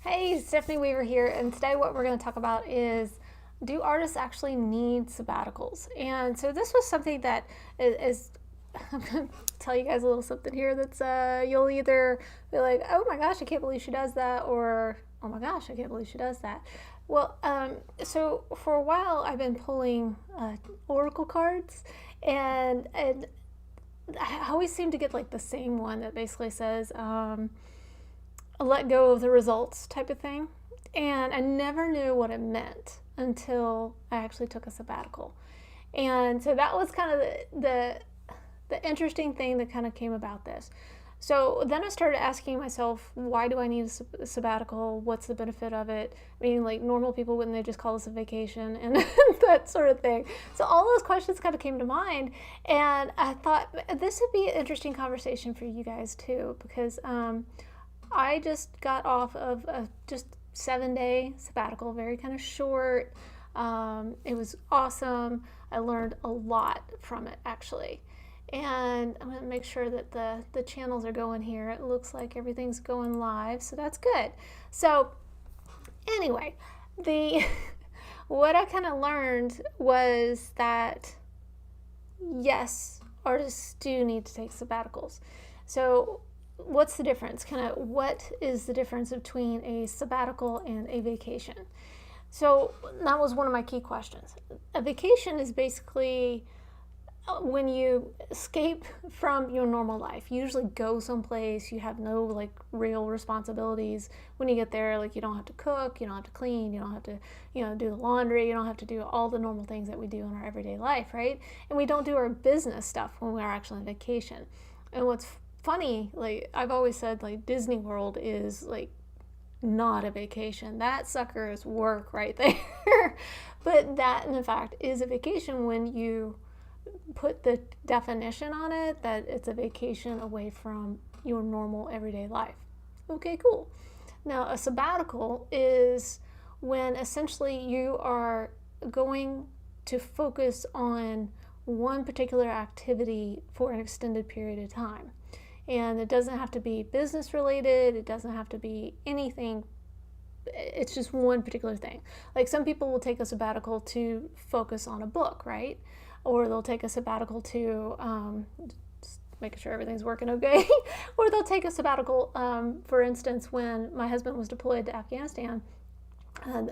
Hey, Stephanie Weaver here, and today what we're going to talk about is, do artists actually need sabbaticals? And so this was something that is I'm going to tell you guys a little something here that's you'll either be like, oh my gosh, I can't believe she does that, or oh my gosh, I can't believe she does that. Well, so for a while I've been pulling oracle cards, and I always seem to get like the same one that basically says, let go of the results type of thing. And I never knew what it meant until I actually took a sabbatical. And so that was kind of the interesting thing that kind of came about this. So then I started asking myself, why do I need a sabbatical? What's the benefit of it? I mean, like normal people, wouldn't they just call this a vacation and that sort of thing? So all those questions kind of came to mind, and I thought this would be an interesting conversation for you guys too, because I just got off of a just 7-day sabbatical, very kind of short. It was awesome. I learned a lot from it, actually. And I'm going to make sure that the channels are going here. It looks like everything's going live, so that's good. So anyway, what I kind of learned was that, yes, artists do need to take sabbaticals. So what's the difference? What is the difference between a sabbatical and a vacation? So that was one of my key questions. A vacation is basically when you escape from your normal life. You usually go someplace, you have no like real responsibilities. When you get there, like you don't have to cook, you don't have to clean, you don't have to, do the laundry, you don't have to do all the normal things that we do in our everyday life, right? And we don't do our business stuff when we're actually on vacation. And what's funny, like I've always said, like Disney World is like not a vacation. That sucker is work right there. But that in fact is a vacation when you put the definition on it, that it's a vacation away from your normal everyday life. Okay, cool. Now a sabbatical is when essentially you are going to focus on one particular activity for an extended period of time. And it doesn't have to be business related, it doesn't have to be anything, it's just one particular thing. Like some people will take a sabbatical to focus on a book, right? Or they'll take a sabbatical to just making sure everything's working okay. Or they'll take a sabbatical, for instance, when my husband was deployed to Afghanistan,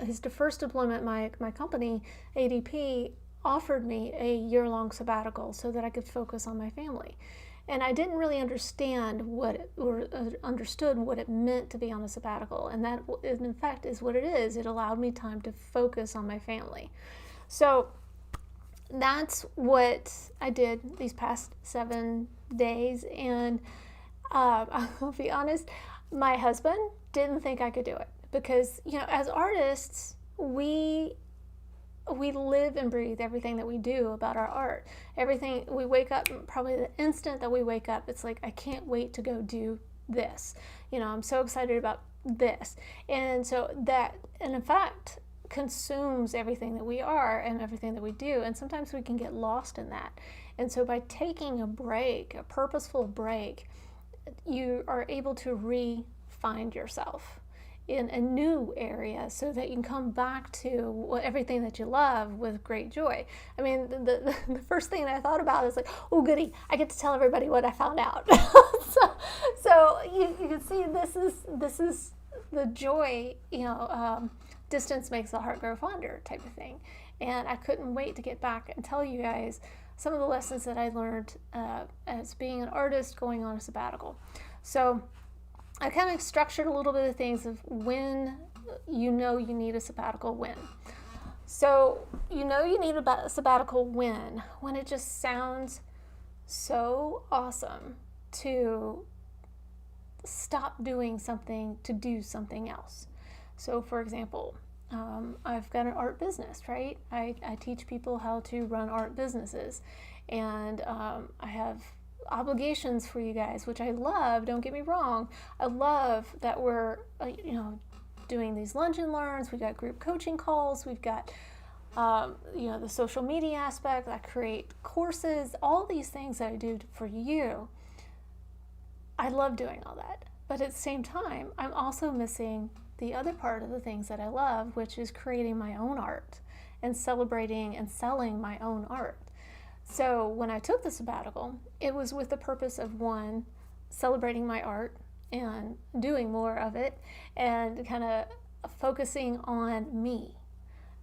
his first deployment, my company, ADP, offered me a year-long sabbatical so that I could focus on my family. And I didn't really understand understood what it meant to be on a sabbatical. And that, in fact, is what it is. It allowed me time to focus on my family. So that's what I did these past 7 days. And I'll be honest, my husband didn't think I could do it. Because, as artists, we live and breathe everything that we do about our art. Everything, we wake up, probably the instant that we wake up, it's like, I can't wait to go do this. I'm so excited about this. And so that, and in fact, consumes everything that we are and everything that we do. And sometimes we can get lost in that. And so by taking a break, a purposeful break, you are able to re-find yourself in a new area so that you can come back to everything that you love with great joy. I mean, the first thing that I thought about is like, oh goody, I get to tell everybody what I found out. so you can see this is the joy, distance makes the heart grow fonder type of thing. And I couldn't wait to get back and tell you guys some of the lessons that I learned as being an artist going on a sabbatical. So I kind of structured a little bit of things of when you need a sabbatical when. So you need a sabbatical when it just sounds so awesome to stop doing something to do something else. So for example, I've got an art business, right? I teach people how to run art businesses, and I have obligations for you guys, which I love, don't get me wrong. I love that we're doing these lunch and learns. We've got group coaching calls, we've got the social media aspect. I create courses, all these things that I do for you. I love doing all that, But at the same time, I'm also missing the other part of the things that I love, which is creating my own art and celebrating and selling my own art. So when I took the sabbatical, it was with the purpose of, one, celebrating my art and doing more of it and kind of focusing on me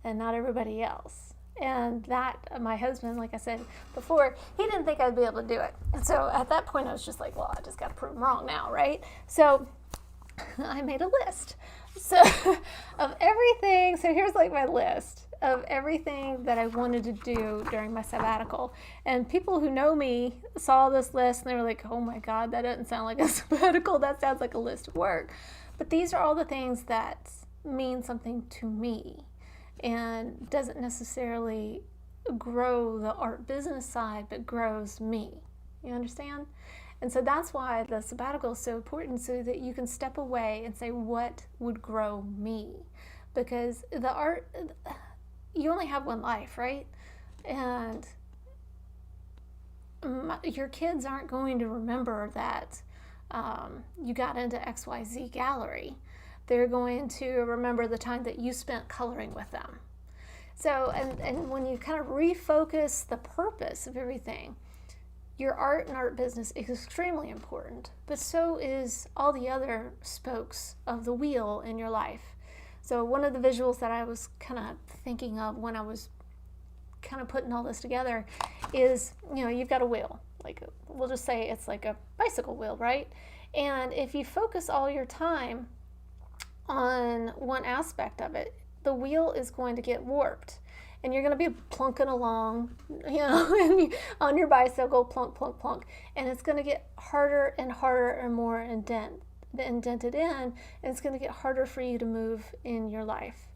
and not everybody else. And that, my husband, like I said before, he didn't think I'd be able to do it. And so at that point, I was just like, well, I just got to prove him wrong now, right? So I made a list. So of everything, so here's like my list of everything that I wanted to do during my sabbatical. And people who know me saw this list and they were like, oh my God, that doesn't sound like a sabbatical. That sounds like a list of work. But these are all the things that mean something to me and doesn't necessarily grow the art business side, but grows me. You understand? And so that's why the sabbatical is so important, so that you can step away and say, what would grow me? Because the art, you only have one life, right? And your kids aren't going to remember that you got into XYZ gallery. They're going to remember the time that you spent coloring with them. So, and when you kind of refocus the purpose of everything, your art and art business is extremely important, but so is all the other spokes of the wheel in your life. So one of the visuals that I was kind of thinking of when I was kind of putting all this together is, you've got a wheel. Like, we'll just say it's like a bicycle wheel, right? And if you focus all your time on one aspect of it, the wheel is going to get warped. And you're going to be plunking along, on your bicycle, plunk, plunk, plunk. And it's going to get harder and harder and more indented in, and it's going to get harder for you to move in your life.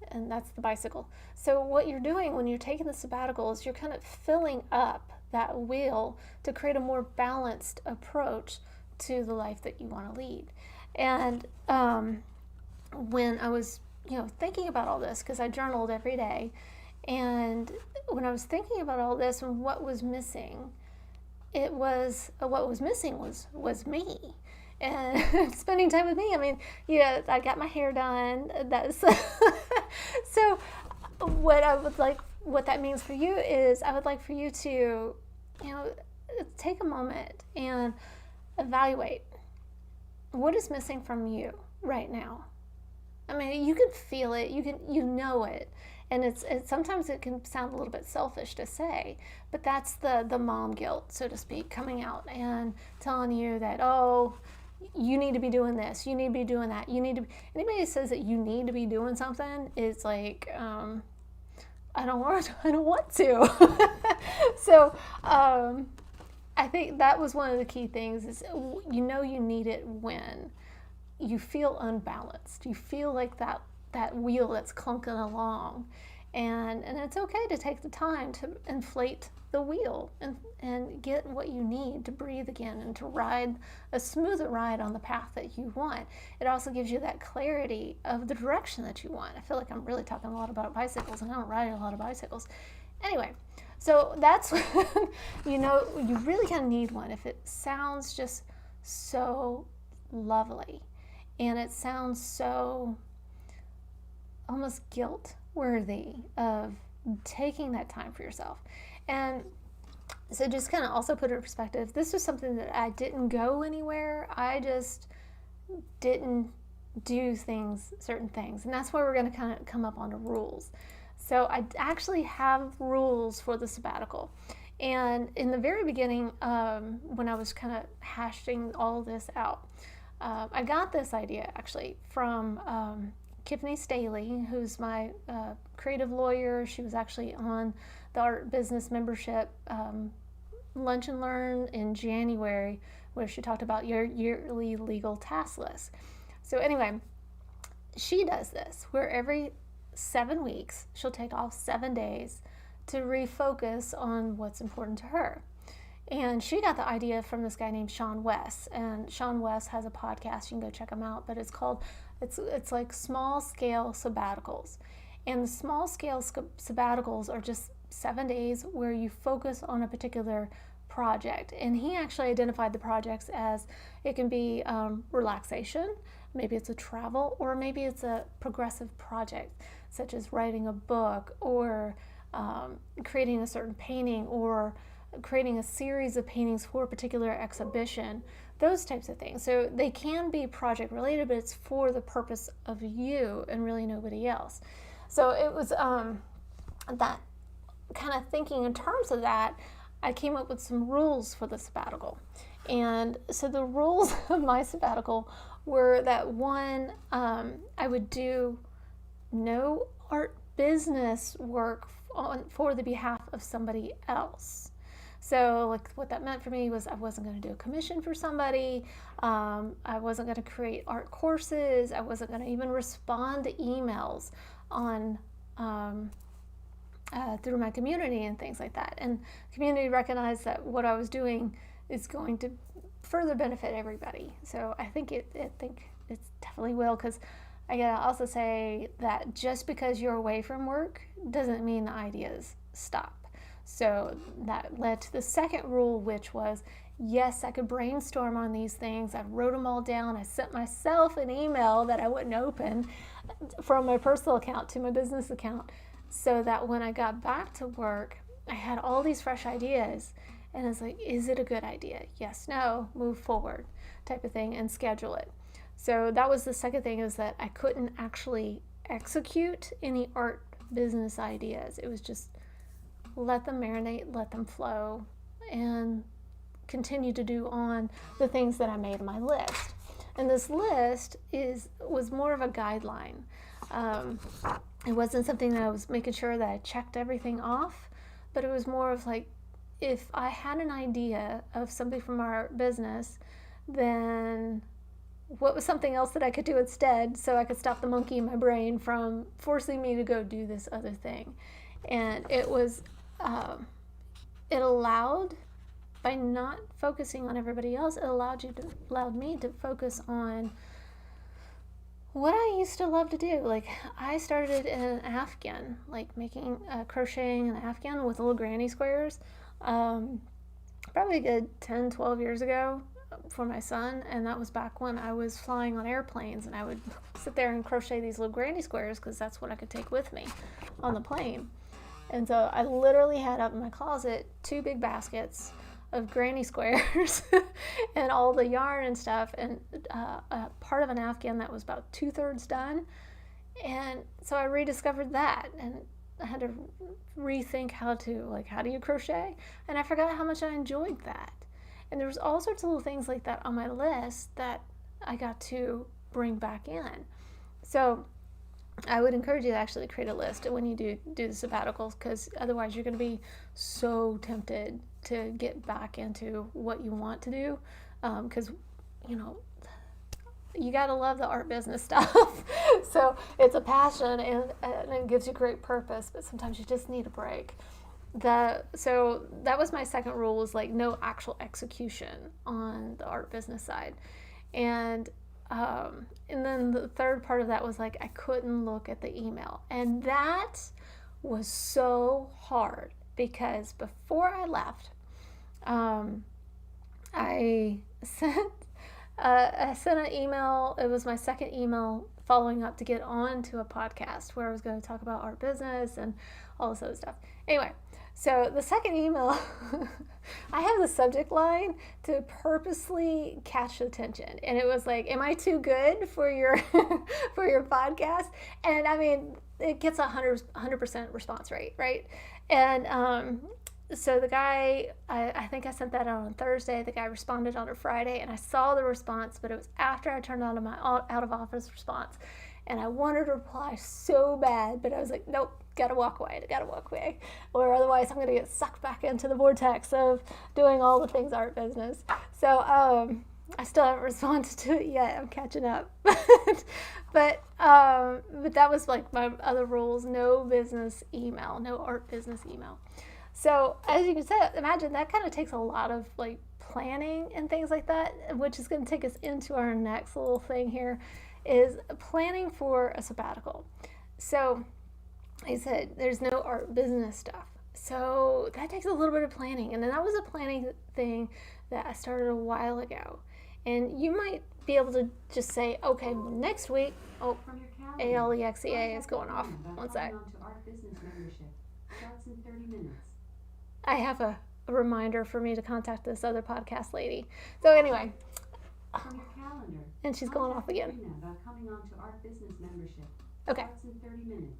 And that's the bicycle. So what you're doing when you're taking the sabbatical is you're kind of filling up that wheel to create a more balanced approach to the life that you want to lead. And when I was, thinking about all this, because I journaled every day, and when I was thinking about all this and what was missing, was me. And spending time with me. I mean, I got my hair done. That's so. What that means for you is, I would like for you to, take a moment and evaluate what is missing from you right now. I mean, you can feel it. You know it. And it's sometimes it can sound a little bit selfish to say, but that's the mom guilt, so to speak, coming out and telling you that, oh, you need to be doing this, you need to be doing that, anybody who says that you need to be doing something is like, I don't want to. So I think that was one of the key things is, you need it when you feel unbalanced. You feel like that wheel that's clunking along, and it's okay to take the time to inflate the wheel and get what you need to breathe again and to ride a smoother ride on the path that you want. It also gives you that clarity of the direction that you want. I feel like I'm really talking a lot about bicycles, and I don't ride a lot of bicycles. Anyway, so that's you really kind of need one if it sounds just so lovely and it sounds so almost guilt worthy of taking that time for yourself. And so just kind of also put it in perspective, this was something that I didn't go anywhere. I just didn't do certain things. And that's why we're going to kind of come up on the rules. So I actually have rules for the sabbatical. And in the very beginning, when I was kind of hashing all this out, I got this idea actually from Tiffany Staley, who's my creative lawyer. She was actually on the Art Business Membership Lunch and Learn in January, where she talked about your yearly legal task list. So anyway, she does this, where every 7 weeks, she'll take off 7 days to refocus on what's important to her. And she got the idea from this guy named Sean West. And Sean West has a podcast. You can go check him out. But it's like small scale sabbaticals. And the small scale sabbaticals are just 7 days where you focus on a particular project. And he actually identified the projects as it can be relaxation, maybe it's a travel, or maybe it's a progressive project, such as writing a book or creating a certain painting or creating a series of paintings for a particular exhibition, those types of things. So they can be project related, but it's for the purpose of you and really nobody else. So it was that kind of thinking in terms of that, I came up with some rules for the sabbatical. And so the rules of my sabbatical were that one, I would do no art business work for the behalf of somebody else. So like what that meant for me was I wasn't going to do a commission for somebody. I wasn't going to create art courses. I wasn't going to even respond to emails on through my community and things like that. And the community recognized that what I was doing is going to further benefit everybody. So I think it definitely will, because I gotta also say that just because you're away from work doesn't mean the ideas stop. So that led to the second rule, which was, yes, I could brainstorm on these things. I wrote them all down. I sent myself an email that I wouldn't open from my personal account to my business account, so that when I got back to work, I had all these fresh ideas. And it's like, is it a good idea? Yes, no, move forward type of thing, and schedule it. So that was the second thing, is that I couldn't actually execute any art business ideas. It was just let them marinate, let them flow, and continue to do on the things that I made on my list. And this list was more of a guideline. It wasn't something that I was making sure that I checked everything off, but it was more of like, if I had an idea of something from our business, then what was something else that I could do instead, so I could stop the monkey in my brain from forcing me to go do this other thing. And it was, it allowed, by not focusing on everybody else, it allowed me to focus on what I used to love to do. Like, I started in an Afghan, like making crocheting an Afghan with little granny squares, probably a good 10, 12 years ago for my son. And that was back when I was flying on airplanes, and I would sit there and crochet these little granny squares because that's what I could take with me on the plane. And so I literally had up in my closet 2 big baskets of granny squares and all the yarn and stuff, and a part of an Afghan that was about 2/3 done. And so I rediscovered that, and I had to rethink how do you crochet? And I forgot how much I enjoyed that. And there was all sorts of little things like that on my list that I got to bring back in. So I would encourage you to actually create a list when you do the sabbaticals, because otherwise you're going to be so tempted to get back into what you want to do, because you got to love the art business stuff. So it's a passion, and it gives you great purpose, but sometimes you just need a break. So that was my second rule, was like no actual execution on the art business side. And then the third part of that was like I couldn't look at the email. And that was so hard, because before I left, I sent an email. It was my second email following up to get on to a podcast where I was going to talk about art business and all this other stuff. Anyway, so the second email, I have the subject line to purposely catch attention, and it was like, "Am I too good for your for your podcast?" And I mean, it gets 100% response rate, right? And so the guy, I think I sent that out on Thursday. The guy responded on a Friday, and I saw the response, but it was after I turned on my out of office response. And I wanted to reply so bad, but I was like, nope, gotta walk away, or otherwise I'm gonna get sucked back into the vortex of doing all the things art business. So I still haven't responded to it yet. I'm catching up. But that was like my other rules: no business email, no art business email. So as you can imagine, that kind of takes a lot of like planning and things like that, which is going to take us into our next little thing here, is planning for a sabbatical. So I said there's no art business stuff. So that takes a little bit of planning. And then that was a planning thing that I started a while ago. And you might be able to just say, okay, well, next week, ALEXEA is going off. One sec. I have a reminder for me to contact this other podcast lady. So anyway, from your calendar. And she's going off again. About coming on to our business membership. Okay. Starts in 30 minutes.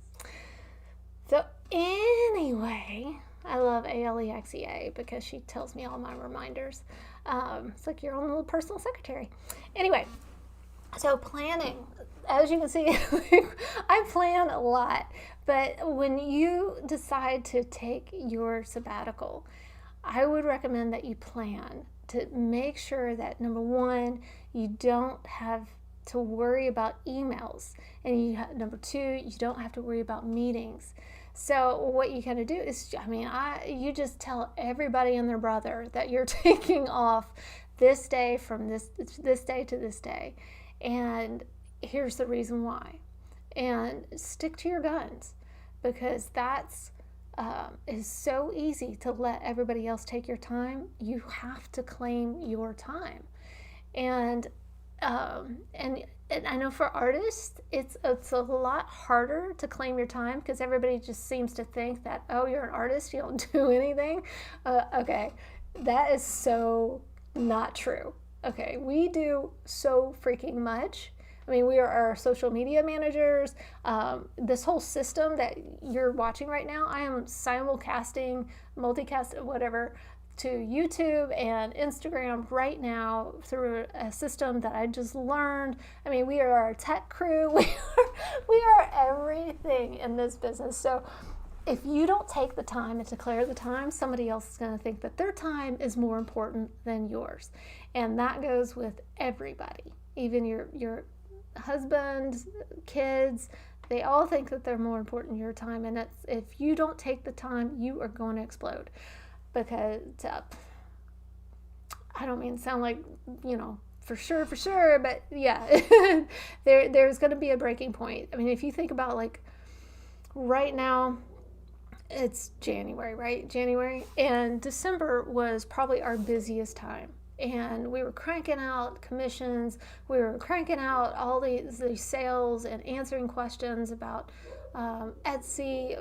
So anyway, I love ALEXEA because she tells me all my reminders. It's like your own little personal secretary. Anyway, so planning. As you can see, I plan a lot. But when you decide to take your sabbatical, I would recommend that you plan to make sure that, number one, you don't have to worry about emails. And number two, you don't have to worry about meetings. So what you kind of do is, you just tell everybody and their brother that you're taking off this day from this day to this day. And here's the reason why. And stick to your guns, because that's is so easy to let everybody else take your time. You have to claim your time. And I know for artists, it's a lot harder to claim your time because everybody just seems to think that, oh, you're an artist, you don't do anything. Okay, that is so not true. Okay, we do so freaking much. We are our social media managers. This whole system that you're watching right now, I am multicast, whatever, to YouTube and Instagram right now through a system that I just learned. We are our tech crew. We are everything in this business. So if you don't take the time and declare the time, somebody else is going to think that their time is more important than yours. And that goes with everybody, even your husband, kids. They all think that they're more important than your time. And if you don't take the time, you are going to explode. Because I don't mean to sound like, for sure, but yeah, there's going to be a breaking point. If you think about, like, right now, it's January, right? January, and December was probably our busiest time. And we were cranking out commissions. We were cranking out all these sales and answering questions about Etsy,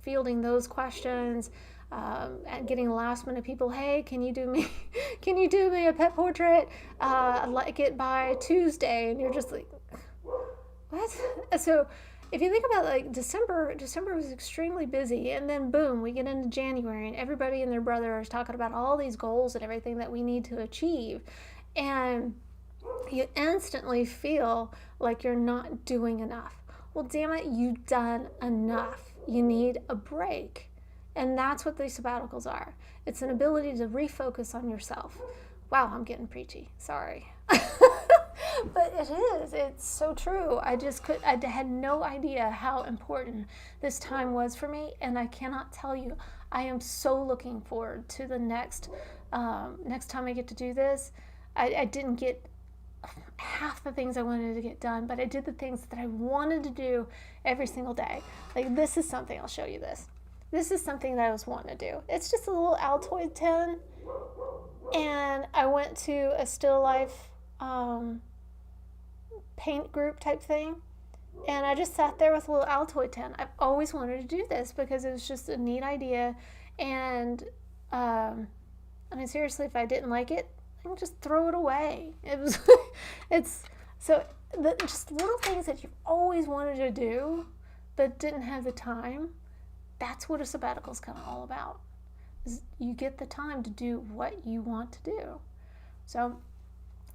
fielding those questions. And getting last minute people, hey, can you do me a pet portrait? I'd like it by Tuesday. And you're just like, what? So if you think about, like, December was extremely busy, and then boom, we get into January and everybody and their brother is talking about all these goals and everything that we need to achieve. And you instantly feel like you're not doing enough. Well, damn it, you've done enough. You need a break. And that's what these sabbaticals are. It's an ability to refocus on yourself. Wow, I'm getting preachy. Sorry. But it is. It's so true. I had no idea how important this time was for me. And I cannot tell you, I am so looking forward to the next time I get to do this. I didn't get half the things I wanted to get done, but I did the things that I wanted to do every single day. Like, this is something, I'll show you this. This is something that I was wanting to do. It's just a little Altoid tin, and I went to a still life paint group type thing, and I just sat there with a little Altoid tin. I've always wanted to do this because it was just a neat idea, and seriously, if I didn't like it, I can just throw it away. Just little things that you've always wanted to do but didn't have the time. That's what a sabbatical is kind of all about. Is you get the time to do what you want to do. So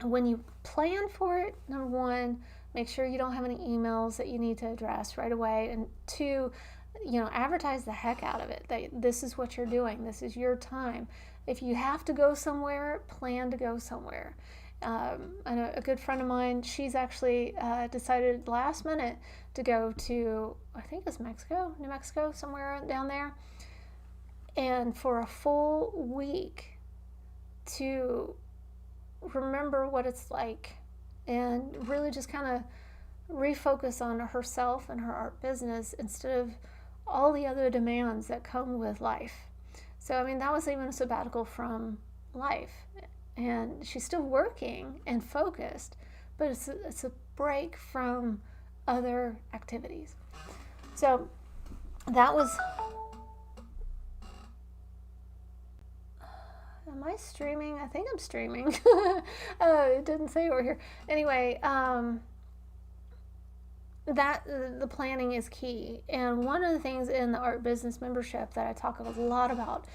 when you plan for it, number one, make sure you don't have any emails that you need to address right away. And two, advertise the heck out of it. That this is what you're doing. This is your time. If you have to go somewhere, plan to go somewhere. I know a good friend of mine, she's actually decided last minute to go to, I think it's New Mexico, somewhere down there, and for a full week to remember what it's like and really just kind of refocus on herself and her art business instead of all the other demands that come with life. So, I mean, that was even a sabbatical from life. And she's still working and focused, but it's a break from other activities. So that was. Am I streaming? I think I'm streaming. It didn't say over here. Anyway, that the planning is key. And one of the things in the art business membership that I talk a lot about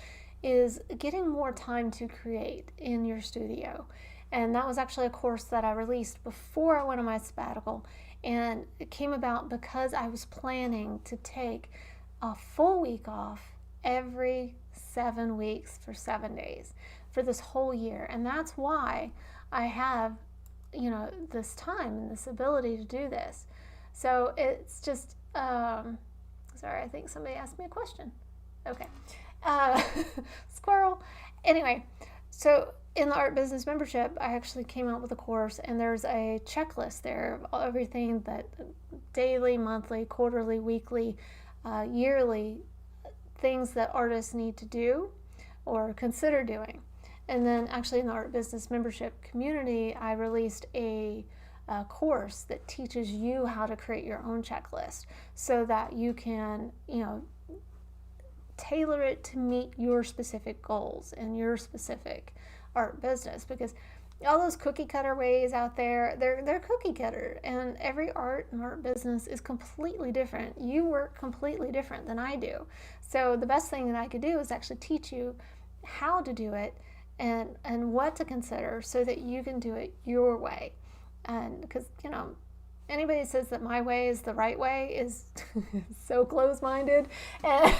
is getting more time to create in your studio. And that was actually a course that I released before I went on my sabbatical. And it came about because I was planning to take a full week off every 7 weeks for 7 days for this whole year. And that's why I have, this time and this ability to do this. So it's just, sorry, I think somebody asked me a question. Okay. Squirrel. Anyway, so in the art business membership, I actually came out with a course, and there's a checklist there of everything that daily, monthly, quarterly, weekly, yearly things that artists need to do or consider doing. And then actually in the art business membership community, I released a course that teaches you how to create your own checklist so that you can, tailor it to meet your specific goals and your specific art business, because all those cookie cutter ways out there, they're cookie cutter, and every art and art business is completely different. You work completely different than I do. So the best thing that I could do is actually teach you how to do it and what to consider so that you can do it your way. And because, anybody that says that my way is the right way is so close-minded, and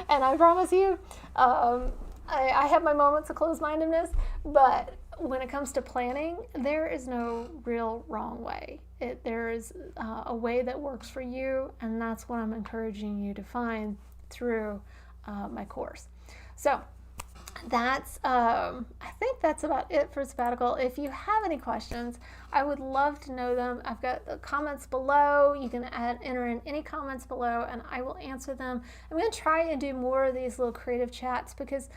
I promise you, I have my moments of close-mindedness, but when it comes to planning, there is no real wrong way. There is a way that works for you, and that's what I'm encouraging you to find through my course. So that's I think that's about it for sabbatical. If you have any questions, I would love to know them. I've got the comments below. You can enter in any comments below, and I will answer them. I'm going to try and do more of these little creative chats because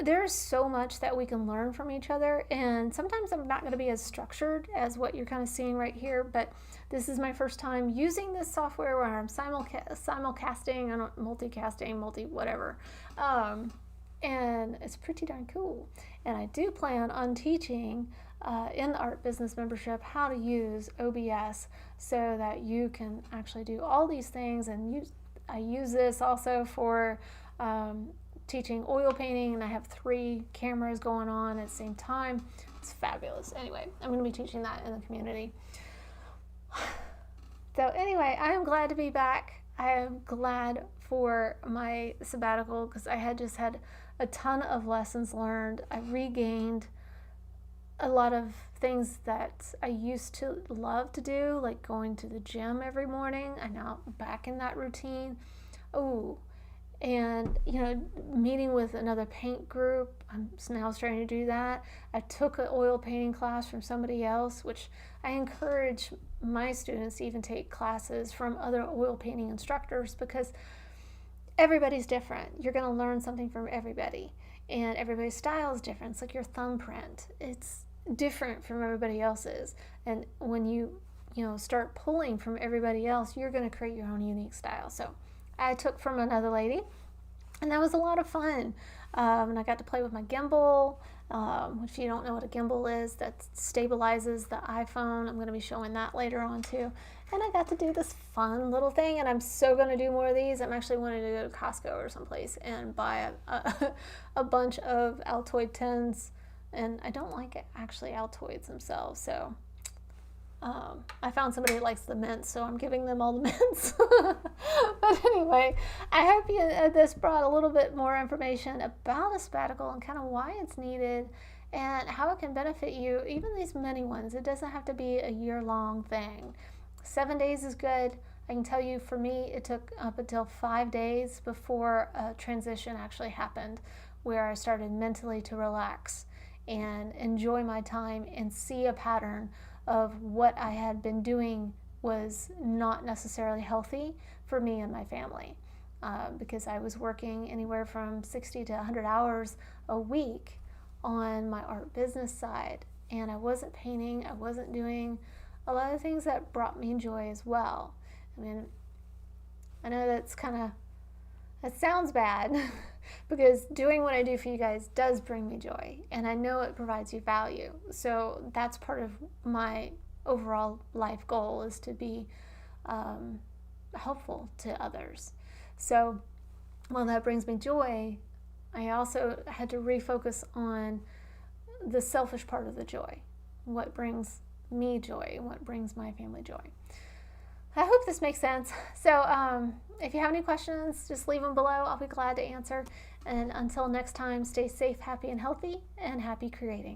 there's so much that we can learn from each other, and sometimes I'm not going to be as structured as what you're kind of seeing right here, but this is my first time using this software where I'm simulcasting and multicasting, whatever. And it's pretty darn cool. And I do plan on teaching in the art business membership how to use OBS so that you can actually do all these things. And I use this also for teaching oil painting, and I have 3 cameras going on at the same time. It's fabulous. Anyway, I'm going to be teaching that in the community. So anyway, I am glad to be back. I am glad for my sabbatical because I had just had a ton of lessons learned. I regained a lot of things that I used to love to do, like going to the gym every morning. I'm now back in that routine. Oh, and meeting with another paint group, I'm now starting to do that. I took an oil painting class from somebody else, which I encourage my students to even take classes from other oil painting instructors because everybody's different. You're going to learn something from everybody, and everybody's style is different. It's like your thumbprint. It's different from everybody else's, and when you start pulling from everybody else, you're going to create your own unique style. So I took from another lady, and that was a lot of fun. And I got to play with my gimbal, which if you don't know what a gimbal is, that stabilizes the iPhone. I'm going to be showing that later on too. And I got to do this fun little thing, and I'm so going to do more of these. I'm actually wanting to go to Costco or someplace and buy a bunch of Altoid tins, and I don't like actually Altoids themselves, so I found somebody who likes the mints, so I'm giving them all the mints. But anyway, I hope this brought a little bit more information about a sabbatical and kind of why it's needed and how it can benefit you, even these mini ones. It doesn't have to be a year-long thing. 7 days is good. I can tell you, for me, it took up until 5 days before a transition actually happened, where I started mentally to relax and enjoy my time and see a pattern of what I had been doing was not necessarily healthy for me and my family. because I was working anywhere from 60 to 100 hours a week on my art business side. And I wasn't painting, I wasn't doing a lot of things that brought me joy as well. I mean, I know that sounds bad because doing what I do for you guys does bring me joy, and I know it provides you value. So that's part of my overall life goal, is to be helpful to others. So while that brings me joy, I also had to refocus on the selfish part of the joy. What brings me joy? What brings my family joy? I hope this makes sense. So if you have any questions, just leave them below. I'll be glad to answer. And until next time, stay safe, happy, and healthy, and happy creating.